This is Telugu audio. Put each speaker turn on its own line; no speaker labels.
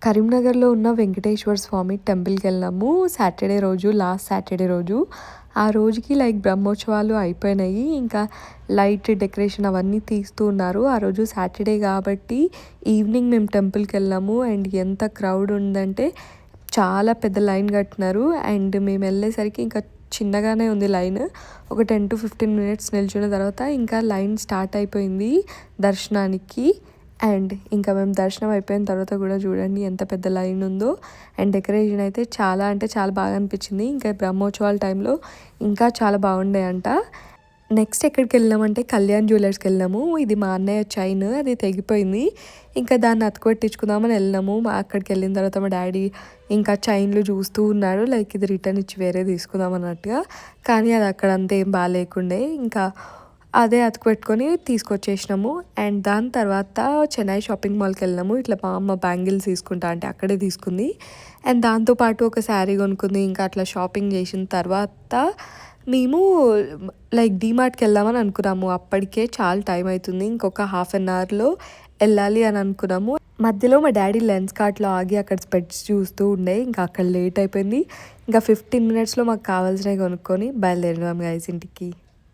కరీంనగర్లో ఉన్న వెంకటేశ్వర స్వామి టెంపుల్కి వెళ్ళాము సాటర్డే రోజు, లాస్ట్ సాటర్డే రోజు. ఆ రోజుకి బ్రహ్మోత్సవాలు అయిపోయినాయి. ఇంకా లైట్ డెకరేషన్ అవన్నీ తీస్తూ ఉన్నారు. ఆ రోజు సాటర్డే కాబట్టి ఈవినింగ్ మేము టెంపుల్కి వెళ్ళాము. అండ్ ఎంత క్రౌడ్ ఉందంటే చాలా పెద్ద లైన్ కట్టినారు. అండ్ మేము వెళ్ళేసరికి ఇంకా చిన్నగానే ఉంది లైన్. ఒక 10 to 15 minutes నిల్చున్న తర్వాత ఇంకా లైన్ స్టార్ట్ అయిపోయింది దర్శనానికి. అండ్ ఇంకా మేము దర్శనం అయిపోయిన తర్వాత కూడా చూడండి ఎంత పెద్ద లైన్ ఉందో. అండ్ డెకరేషన్ అయితే చాలా అంటే చాలా బాగా అనిపించింది. ఇంకా బ్రహ్మోత్సవాల టైంలో ఇంకా చాలా బాగుండే. నెక్స్ట్ ఎక్కడికి వెళ్ళామంటే కళ్యాణ్ జ్యువెలర్స్కి వెళ్ళాము. ఇది మా అన్నయ్య చైన్, అది తెగిపోయింది. ఇంకా దాన్ని అతుకొట్టించుకుందామని వెళ్ళినాము. అక్కడికి వెళ్ళిన తర్వాత మా డాడీ ఇంకా చైన్లు చూస్తూ ఉన్నాడు, లైక్ ఇది రిటర్న్ ఇచ్చి వేరే తీసుకుందాం అన్నట్టుగా. కానీ అది అక్కడ అంతా ఏం బాగాలేకుండే. ఇంకా అదే అతుకుపెట్టుకొని తీసుకొచ్చేసినాము. అండ్ దాని తర్వాత చెన్నై షాపింగ్ మాల్కి వెళ్ళినాము. ఇట్లా మా అమ్మ బ్యాంగిల్స్ తీసుకుంటా అంటే అక్కడే తీసుకుంది. అండ్ దాంతోపాటు ఒక శారీ కొనుక్కుంది. ఇంకా అట్లా షాపింగ్ చేసిన తర్వాత మేము లైక్ డీమార్ట్కి వెళ్దామని అనుకున్నాము. అప్పటికే చాలా టైం అవుతుంది, ఇంకొక హాఫ్ అన్ అవర్లో వెళ్ళాలి అని అనుకున్నాము. మధ్యలో మా డాడీ లెన్స్ కార్ట్లో ఆగి అక్కడ స్పెట్స్ చూస్తూ ఉండే. ఇంకా అక్కడ లేట్ అయిపోయింది. ఇంకా 15 minutesలో మాకు కావాల్సినవి కొనుక్కొని బయలుదేరినాం గైస్ ఇంటికి.